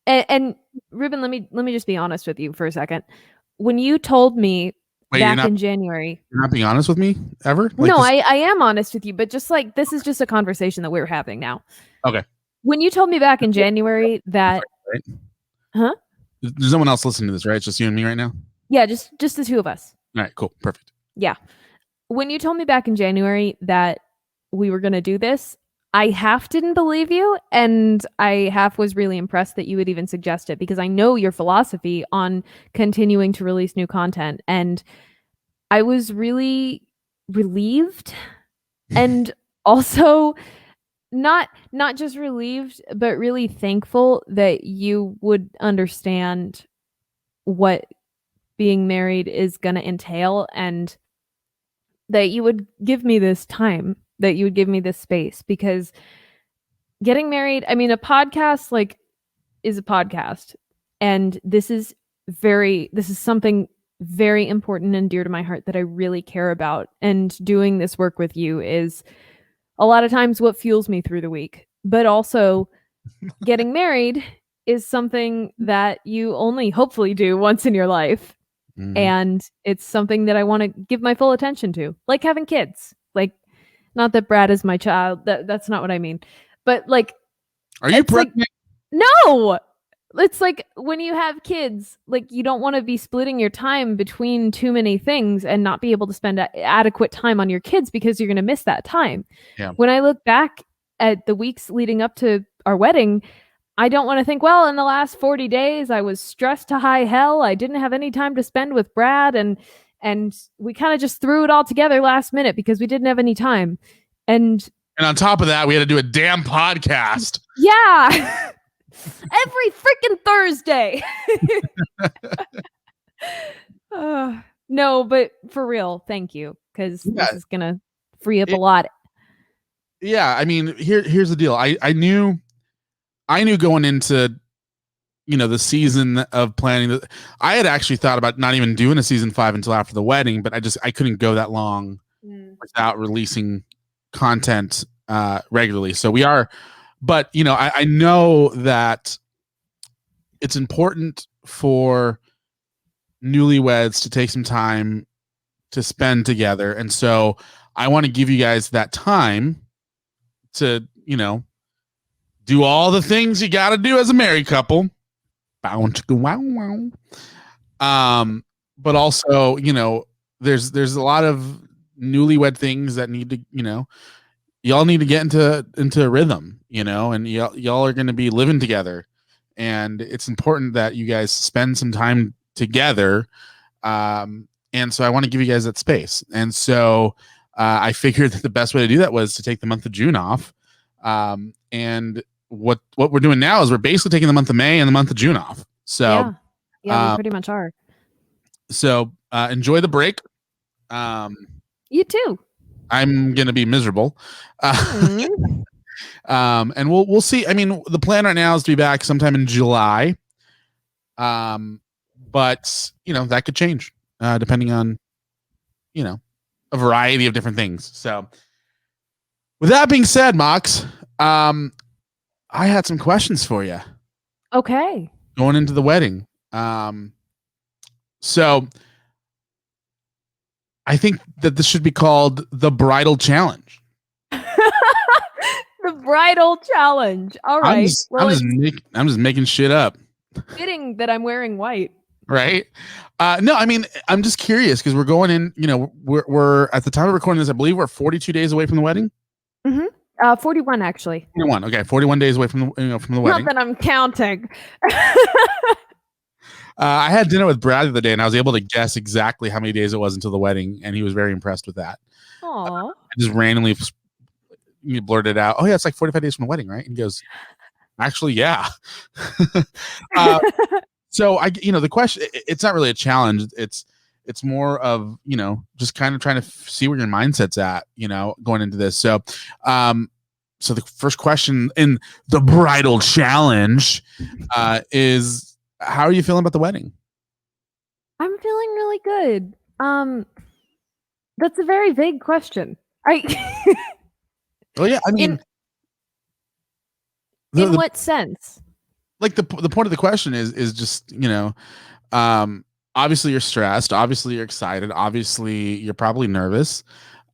S2: and Ruben, let me just be honest with you for a second. When you told me in January,
S1: you're not being honest with me ever?
S2: I am honest with you, but just like this is just a conversation that we're having now.
S1: Okay.
S2: When you told me back in January that, huh?
S1: There's no one else listening to this, right? It's just you and me right now.
S2: Yeah, just the 2 of us.
S1: All right, cool, perfect.
S2: Yeah. When you told me back in January that we were going to do this, I half didn't believe you, and I half was really impressed that you would even suggest it because I know your philosophy on continuing to release new content, and I was really relieved and also not just relieved, but really thankful that you would understand what being married is going to entail and that you would give me this time, that you would give me this space, because getting married, I mean, a podcast is a podcast, and this is something very important and dear to my heart that I really care about. And doing this work with you is a lot of times what fuels me through the week. But also getting married is something that you only hopefully do once in your life. Mm-hmm. And it's something that I want to give my full attention to, like having kids. Like, not that Brad is my child. That's not what I mean. But like,
S1: are you pregnant?
S2: No. It's like when you have kids, like you don't want to be splitting your time between too many things and not be able to spend adequate time on your kids because you're going to miss that time.
S1: Yeah.
S2: When I look back at the weeks leading up to our wedding, I don't want to think, well, in the last 40 days, I was stressed to high hell. I didn't have any time to spend with Brad, and we kind of just threw it all together last minute because we didn't have any time. And
S1: on top of that, we had to do a damn podcast.
S2: Yeah. Every freaking Thursday. No, but for real, thank you, because this is going to free up a lot.
S1: Yeah, I mean, here's the deal. I knew going into, the season of planning. I had actually thought about not even doing a season 5 until after the wedding, but I couldn't go that long without releasing content regularly. So we are, but I know that it's important for newlyweds to take some time to spend together. And so I want to give you guys that time to, do all the things you got to do as a married couple. But also, there's a lot of newlywed things that need to, y'all need to get into a rhythm, and y'all are going to be living together, and it's important that you guys spend some time together. And so I want to give you guys that space. And so I figured that the best way to do that was to take the month of June off. And what we're doing now is we're basically taking the month of May and the month of June off. So
S2: yeah, we pretty much are.
S1: So enjoy the break.
S2: You too.
S1: I'm gonna be miserable. And we'll see. I mean, the plan right now is to be back sometime in July. But that could change depending on a variety of different things. So with that being said, Mox, I had some questions for you.
S2: Okay.
S1: Going into the wedding. So I think that this should be called the Bridal Challenge.
S2: The Bridal Challenge. All right.
S1: I'm just making shit up.
S2: Fitting that I'm wearing white.
S1: Right. No, I mean, I'm just curious because we're going in, we're at the time of recording this, I believe we're 42 days away from the wedding.
S2: 41 actually.
S1: 41. Okay. 41 days away from the wedding.
S2: Not that I'm counting.
S1: I had dinner with Brad the other day and I was able to guess exactly how many days it was until the wedding. And he was very impressed with that.
S2: Aww.
S1: I just randomly blurted out, "Oh yeah, it's like 45 days from the wedding, right?" And he goes, "Actually, yeah." So the question, it's not really a challenge. It's more of, just kind of trying to see where your mindset's at, going into this. So, so the first question in the Bridal Challenge, is how are you feeling about the wedding?
S2: I'm feeling really good. That's a very vague question.
S1: Well, yeah, I mean,
S2: in what sense?
S1: Like the point of the question is just, obviously you're stressed, obviously you're excited, obviously you're probably nervous.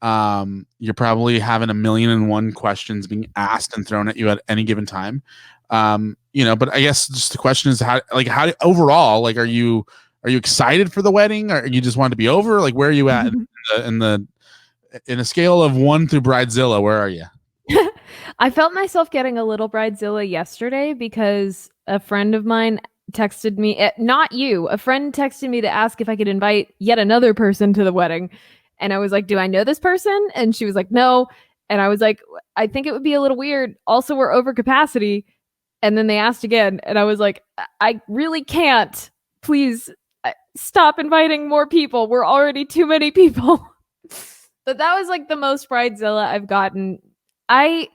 S1: You're probably having 1,000,001 questions being asked and thrown at you at any given time. But I guess just the question is how overall, like, are you excited for the wedding, or you just want it to be over? Like, where are you at in a scale of 1 through Bridezilla? Where are you?
S2: I felt myself getting a little Bridezilla yesterday because a friend of mine texted me, not you, a friend texted me to ask if I could invite yet another person to the wedding. And I was like, do I know this person? And she was like, no. And I was like, I think it would be a little weird. Also, we're over capacity. And then they asked again. And I was like, I really can't. Please stop inviting more people. We're already too many people. But that was like the most Bridezilla I've gotten. I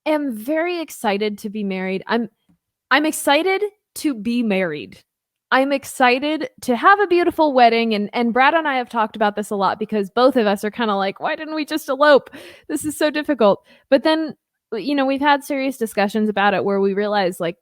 S2: am very excited to be married. I'm excited to be married. I'm excited to have a beautiful wedding. And Brad and I have talked about this a lot because both of us are kind of like, why didn't we just elope? This is so difficult. But then, we've had serious discussions about it where we realize, like,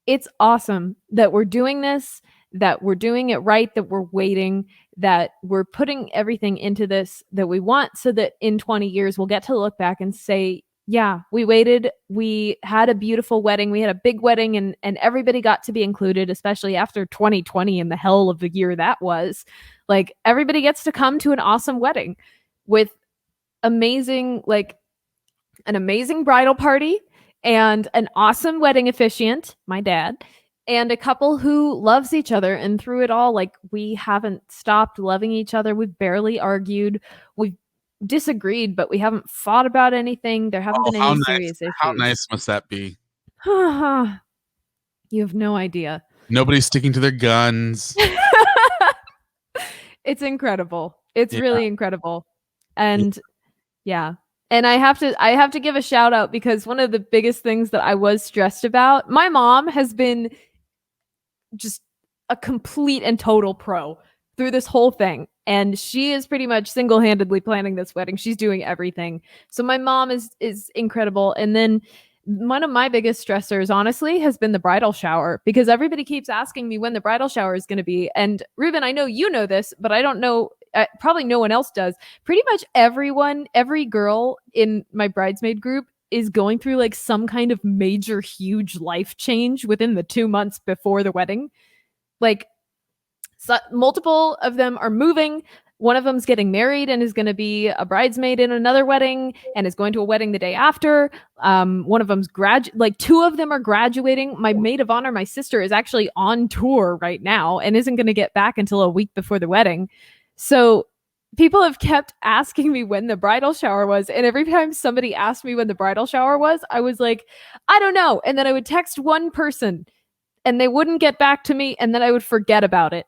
S2: it's awesome that we're doing this, that we're doing it right, that we're waiting, that we're putting everything into this that we want, so that in 20 years we'll get to look back and say, yeah, we waited. We had a beautiful wedding. We had a big wedding, and everybody got to be included, especially after 2020 and the hell of a year that was. Like, everybody gets to come to an awesome wedding with an amazing bridal party and an awesome wedding officiant, my dad, and a couple who loves each other. And through it all, like, we haven't stopped loving each other. We've barely argued. We've disagreed, but we haven't fought about anything. There haven't been any serious issues.
S1: How nice must that be?
S2: You have no idea.
S1: Nobody's sticking to their guns.
S2: It's incredible. It's really incredible. And and I have to give a shout out, because one of the biggest things that I was stressed about, my mom has been just a complete and total pro through this whole thing. And she is pretty much single-handedly planning this wedding. She's doing everything. So my mom is incredible. And then one of my biggest stressors, honestly, has been the bridal shower, because everybody keeps asking me when the bridal shower is going to be. And Ruben, I know you know this, but I don't know. Probably no one else does. Pretty much every girl in my bridesmaid group is going through like some kind of major, huge life change within the 2 months before the wedding. Like, so multiple of them are moving. One of them's getting married and is going to be a bridesmaid in another wedding and is going to a wedding the day after. One of them's two of them are graduating. My maid of honor, my sister, is actually on tour right now and isn't going to get back until a week before the wedding. So people have kept asking me when the bridal shower was. And every time somebody asked me when the bridal shower was, I was like, I don't know. And then I would text one person and they wouldn't get back to me. And then I would forget about it.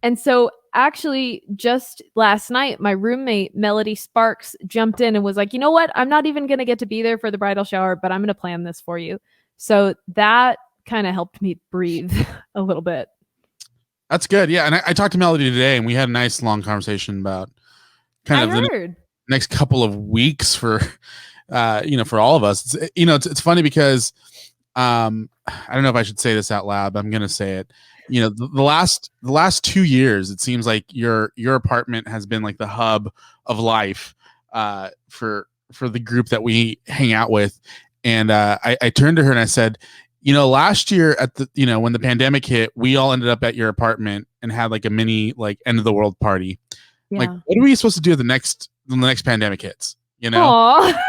S2: And so actually just last night, my roommate, Melody Sparks, jumped in and was like, you know what? I'm not even going to get to be there for the bridal shower, but I'm going to plan this for you. So that kind of helped me breathe a little bit.
S1: That's good. Yeah. And I talked to Melody today and we had a nice long conversation about kind of the next couple of weeks for, for all of us. It's funny because I don't know if I should say this out loud, but I'm going to say it. The last 2 years, it seems like your apartment has been like the hub of life for the group that we hang out with. And I turned to her and I said, last year at the when the pandemic hit, we all ended up at your apartment and had like a mini like end of the world party. Yeah. Like, what are we supposed to do when the next pandemic hits? We're gonna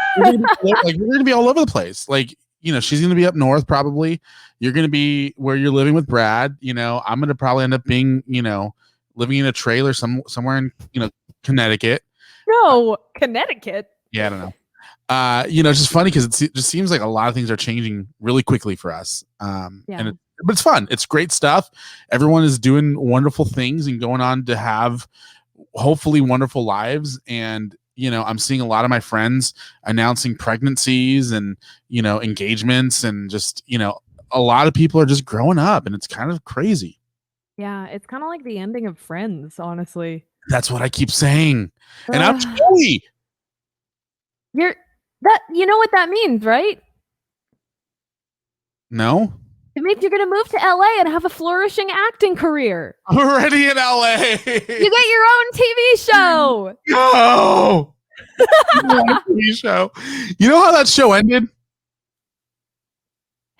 S1: be all over the place. Like, she's going to be up north probably. You're going to be where you're living with Brad. I'm going to probably end up being, living in a trailer somewhere in, Connecticut.
S2: No, Connecticut.
S1: Yeah, I don't know. It's just funny because it just seems like a lot of things are changing really quickly for us. But it's fun. It's great stuff. Everyone is doing wonderful things and going on to have hopefully wonderful lives. And I'm seeing a lot of my friends announcing pregnancies and, engagements and just, a lot of people are just growing up and it's kind of crazy.
S2: Yeah. It's kind of like the ending of Friends, honestly.
S1: That's what I keep saying. And I'm Joey.
S2: You know what that means, right?
S1: No.
S2: It means you're going to move to LA and have a flourishing acting career.
S1: I'm already in LA.
S2: You get your own TV show.
S1: No. TV show. You know how that show ended?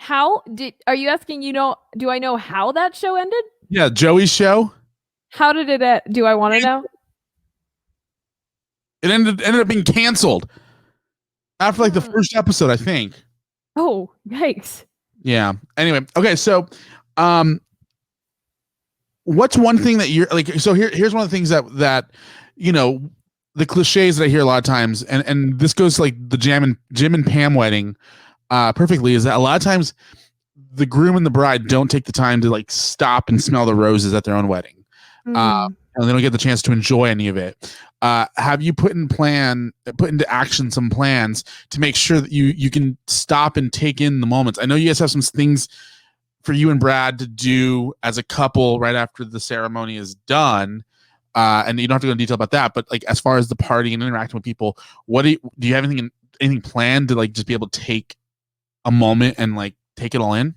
S2: Are you asking, do I know how that show ended?
S1: Yeah, Joey's show.
S2: How did it end? Do I want to know?
S1: It ended up being canceled after like the first episode, I think.
S2: Oh, yikes.
S1: Yeah. Anyway, okay, so what's one thing that you're like, so here's one of the things that the cliches that I hear a lot of times, and this goes to like the Jim and Pam wedding perfectly, is that a lot of times the groom and the bride don't take the time to like stop and smell the roses at their own wedding. And they don't get the chance to enjoy any of it. Have you put into action some plans to make sure that you can stop and take in the moments? I know you guys have some things for you and Brad to do as a couple right after the ceremony is done. And you don't have to go into detail about that, but like as far as the party and interacting with people, do you have anything planned to like just be able to take a moment and like take it all in?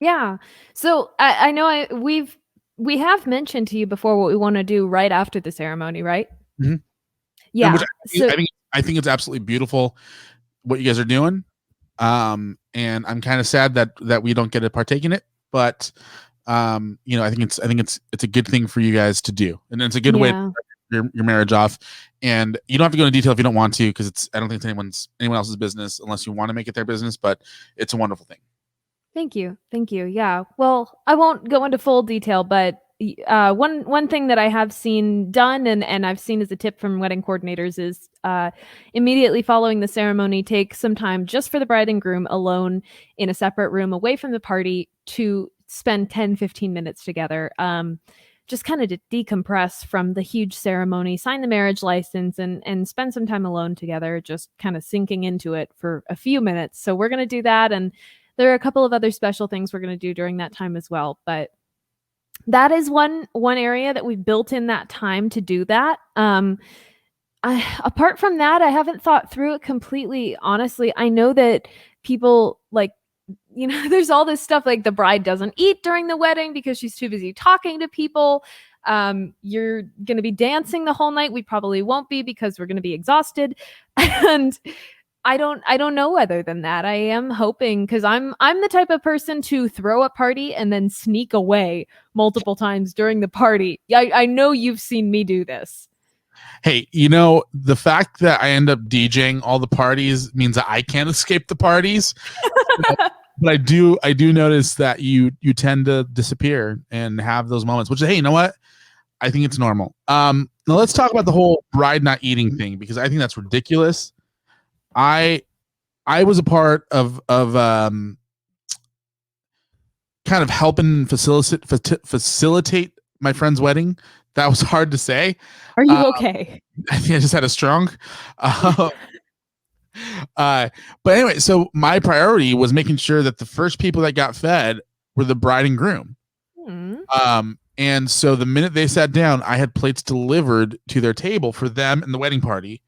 S2: Yeah. So I know we have mentioned to you before what we want to do right after the ceremony, right?
S1: Mm-hmm.
S2: Yeah.
S1: I think it's absolutely beautiful what you guys are doing. And I'm kind of sad that we don't get to partake in it, but I think it's a good thing for you guys to do, and it's a good way to start your marriage off. And you don't have to go into detail if you don't want to, because I don't think it's anyone else's business unless you want to make it their business. But it's a wonderful thing.
S2: Thank you. Yeah. Well, I won't go into full detail, but one thing that I have seen done and I've seen as a tip from wedding coordinators is immediately following the ceremony, take some time just for the bride and groom alone in a separate room away from the party to spend 10-15 minutes together. Just kind of to decompress from the huge ceremony, sign the marriage license, and spend some time alone together, just kind of sinking into it for a few minutes. So we're going to do that. And there are a couple of other special things we're going to do during that time as well. But that is one area that we've built in that time to do that. Apart from that, I haven't thought through it completely. Honestly, I know that people like, there's all this stuff like the bride doesn't eat during the wedding because she's too busy talking to people. You're going to be dancing the whole night. We probably won't be because we're going to be exhausted. And I don't know other than that. I am hoping, because I'm the type of person to throw a party and then sneak away multiple times during the party. I know you've seen me do this.
S1: Hey, the fact that I end up DJing all the parties means that I can't escape the parties. But I do notice that you tend to disappear and have those moments, which, hey, you know what? I think it's normal. Now let's talk about the whole bride not eating thing, because I think that's ridiculous. I was a part of kind of helping facilitate my friend's wedding. That was hard to say.
S2: Are you okay?
S1: I think I just had a strong. But anyway, so my priority was making sure that the first people that got fed were the bride and groom. And so the minute they sat down, I had plates delivered to their table for them and the wedding party.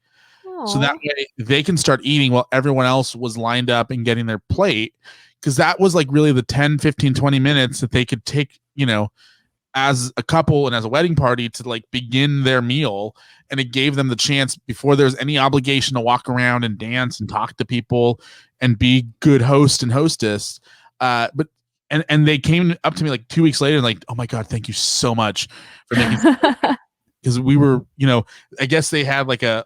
S1: Aww. So that way they can start eating while everyone else was lined up and getting their plate. Because that was like really the 10, 15, 20 minutes that they could take, as a couple and as a wedding party to like begin their meal. And it gave them the chance before there was any obligation to walk around and dance and talk to people and be good host and hostess. But they came up to me like 2 weeks later and like, oh my God, thank you so much for making because we were, I guess they had like a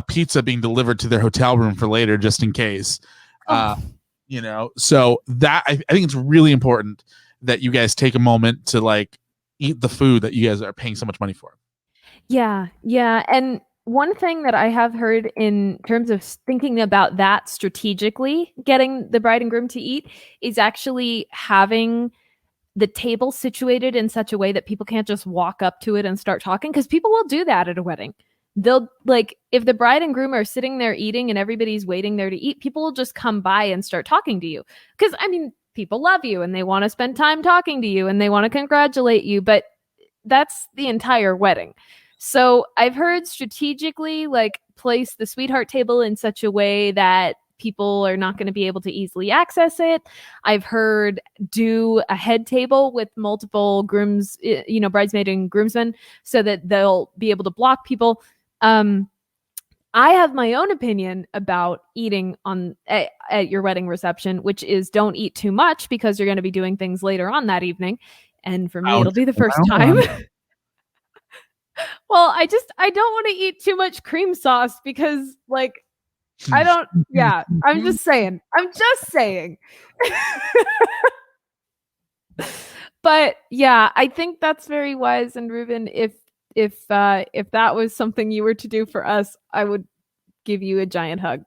S1: pizza being delivered to their hotel room for later, just in case. So that I think it's really important that you guys take a moment to like eat the food that you guys are paying so much money for.
S2: Yeah. And one thing that I have heard in terms of thinking about that strategically, getting the bride and groom to eat, is actually having the table situated in such a way that people can't just walk up to it and start talking, because people will do that at a wedding. They'll like, if the bride and groom are sitting there eating and everybody's waiting there to eat, people will just come by and start talking to you. Because people love you and they want to spend time talking to you and they want to congratulate you, but that's the entire wedding. So I've heard strategically like place the sweetheart table in such a way that people are not going to be able to easily access it. I've heard do a head table with multiple grooms, bridesmaid and groomsmen, so that they'll be able to block people. I have my own opinion about eating at your wedding reception, which is don't eat too much because you're going to be doing things later on that evening. And for me, it'll be the first time. Well, I don't want to eat too much cream sauce because I'm just saying. But yeah, I think that's very wise. And Ruben, if that was something you were to do for us, I would give you a giant hug.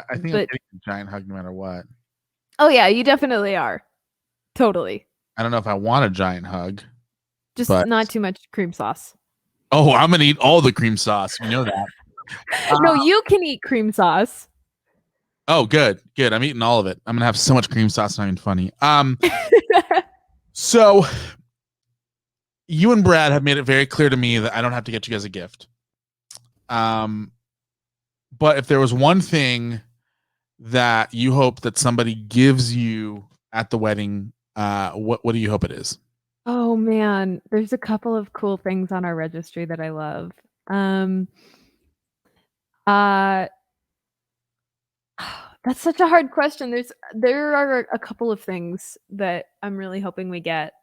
S1: I think I'm getting a giant hug no matter what.
S2: Oh yeah, you definitely are. Totally.
S1: I don't know if I want a giant hug.
S2: Just not too much cream sauce.
S1: Oh, I'm going to eat all the cream sauce. You know that.
S2: No, you can eat cream sauce.
S1: Oh, good. I'm eating all of it. I'm going to have so much cream sauce. It's not even funny. So you and Brad have made it very clear to me that I don't have to get you guys a gift. But if there was one thing that you hope that somebody gives you at the wedding, what do you hope it is?
S2: Oh man, there's a couple of cool things on our registry that I love. That's such a hard question. There are a couple of things that I'm really hoping we get.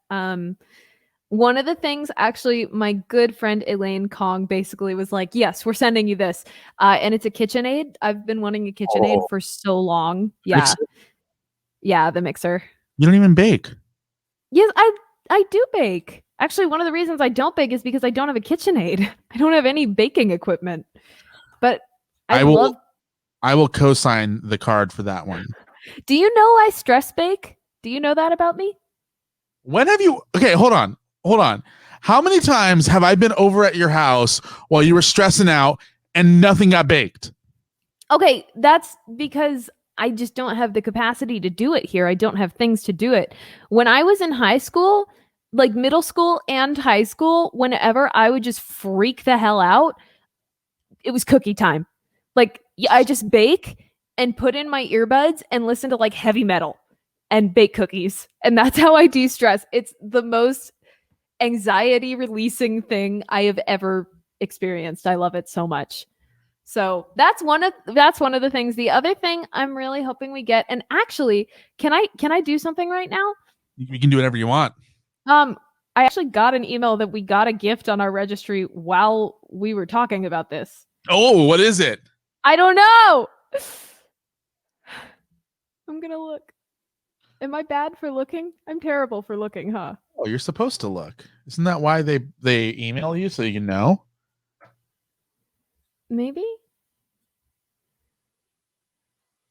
S2: One of the things, actually, my good friend Elaine Kong basically was like, yes, we're sending you this. And it's a KitchenAid. I've been wanting a KitchenAid for so long. Yeah.
S1: Mixer?
S2: Yeah, the mixer.
S1: You don't even bake.
S2: Yes, I do bake. Actually, one of the reasons I don't bake is because I don't have a KitchenAid. I don't have any baking equipment. But I
S1: will co-sign the card for that one.
S2: Do you know I stress bake? Do you know that about me?
S1: When have you... Okay, hold on. How many times have I been over at your house while you were stressing out and nothing got baked?
S2: Okay, that's because I just don't have the capacity to do it here. I don't have things to do it. When I was in high school, like middle school and high school, whenever I would just freak the hell out, it was cookie time. Like I just bake and put in my earbuds and listen to like heavy metal and bake cookies. And that's how I de-stress. It's the most anxiety releasing thing I have ever experienced. I love it so much. So that's one of the things. The other thing I'm really hoping we get, and actually, can I do something right now?
S1: You can do whatever you want.
S2: I actually got an email that we got a gift on our registry while we were talking about this.
S1: Oh, what is it?
S2: I don't know. I'm gonna look. Am I bad for looking? I'm terrible for looking, huh?
S1: Oh, you're supposed to look. Isn't that why they email you so you can know?
S2: Maybe.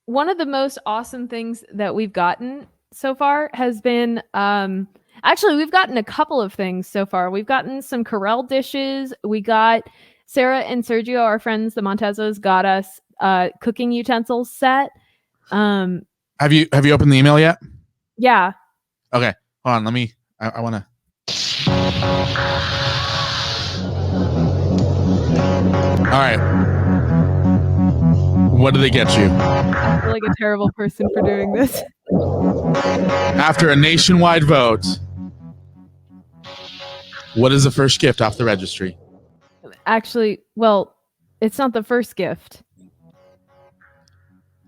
S2: One of the most awesome things that we've gotten so far has been actually we've gotten a couple of things so far. We've gotten some Corel dishes. We got Sarah and Sergio, our friends, the Montezos, got us cooking utensils set.
S1: Have you opened the email yet?
S2: Yeah.
S1: Okay. Hold on, let me I wanna All right. What do they get you?
S2: I feel like a terrible person for doing this.
S1: After a nationwide vote, what is the first gift off the registry?
S2: Actually, well, it's not the first gift.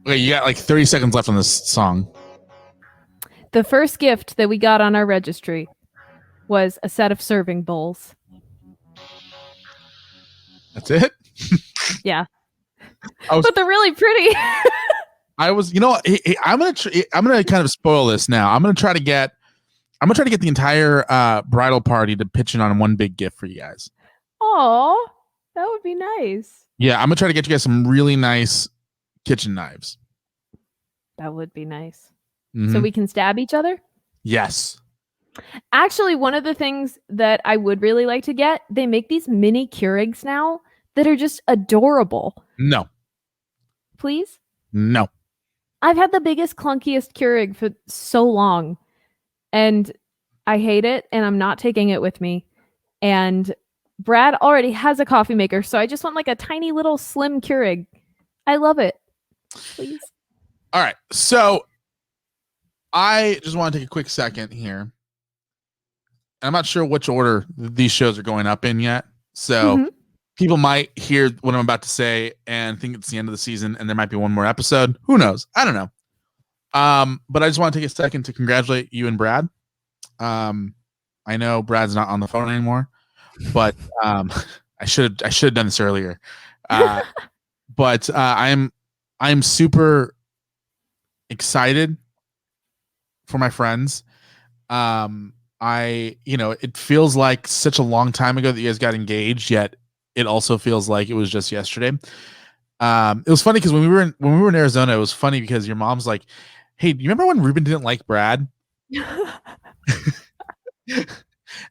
S1: Okay, you got like 30 seconds left on this song.
S2: The first gift that we got on our registry was a set of serving bowls.
S1: That's it?
S2: Yeah. But they're really pretty.
S1: I was, you know what? I'm gonna kind of spoil this now. I'm gonna try to get the entire bridal party to pitch in on one big gift for you guys.
S2: Oh, that would be nice.
S1: Yeah, I'm gonna try to get you guys some really nice kitchen knives.
S2: That would be nice.
S1: Mm-hmm.
S2: So we can stab each other?
S1: Yes.
S2: Actually, one of the things that I would really like to get, they make these mini Keurigs now that are just adorable.
S1: No.
S2: Please?
S1: No.
S2: I've had the biggest, clunkiest Keurig for so long, and I hate it, and I'm not taking it with me. And Brad already has a coffee maker, so I just want like a tiny little slim Keurig. I love it. Please.
S1: All right. So I just want to take a quick second here. I'm not sure which order these shows are going up in yet. So people might hear what I'm about to say and think it's the end of the season and there might be one more episode. Who knows? I don't know. But I just want to take a second to congratulate you and Brad. I know Brad's not on the phone anymore, but I should have done this earlier. But I'm super excited for my friends. It feels like such a long time ago that you guys got engaged, yet it also feels like it was just yesterday. It was funny because when we were in Arizona, it was funny because your mom's like, "Hey, do you remember when Ruben didn't like Brad?" And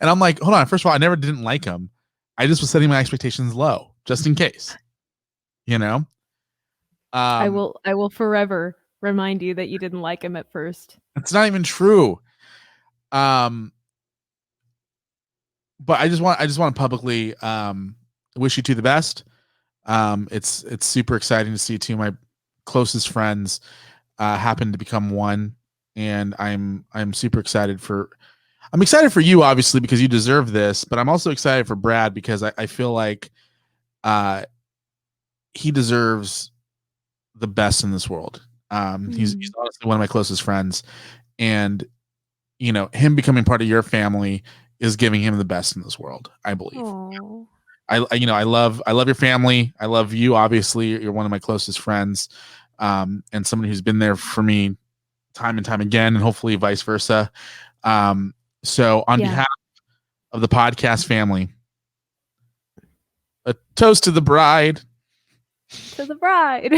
S1: I'm like, "Hold on. First of all, I never didn't like him. I just was setting my expectations low, just in case." You know.
S2: I will forever remind you that you didn't like him at first.
S1: It's not even true. But I just want to publicly wish you two the best. It's super exciting to see two of my closest friends happen to become one, and I'm super excited for. I'm excited for you, obviously, because you deserve this, but I'm also excited for Brad because I feel like he deserves the best in this world. He's honestly one of my closest friends, and him becoming part of your family is giving him the best in this world, I believe.
S2: Aww.
S1: I love your family. I love you. Obviously, you're one of my closest friends, and somebody who's been there for me time and time again, and hopefully vice versa. So on behalf of the podcast family, a toast to the bride.
S2: To the bride.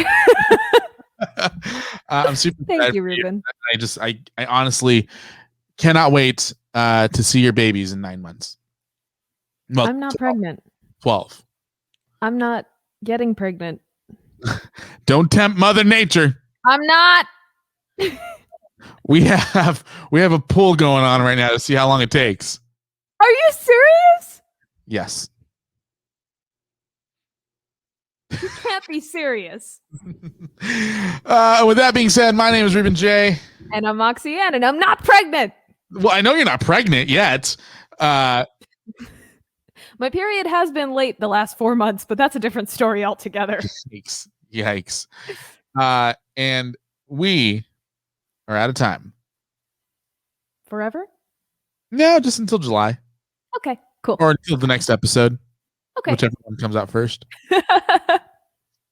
S1: I'm super
S2: Thank you, Ruben.
S1: I honestly cannot wait to see your babies in 9 months. Well,
S2: I'm not pregnant.
S1: 12.
S2: I'm not getting pregnant.
S1: Don't tempt Mother Nature.
S2: I'm not.
S1: We have a poll going on right now to see how long it takes.
S2: Are you serious?
S1: Yes.
S2: You can't be serious.
S1: With that being said, my name is Ruben Jay.
S2: And I'm Moxy Ann, and I'm not pregnant.
S1: Well, I know you're not pregnant yet.
S2: My period has been late the last 4 months, but that's a different story altogether.
S1: Yikes. And we are out of time.
S2: Forever?
S1: No, just until July.
S2: Okay, cool.
S1: Or until the next episode.
S2: Okay.
S1: Whichever one comes out first.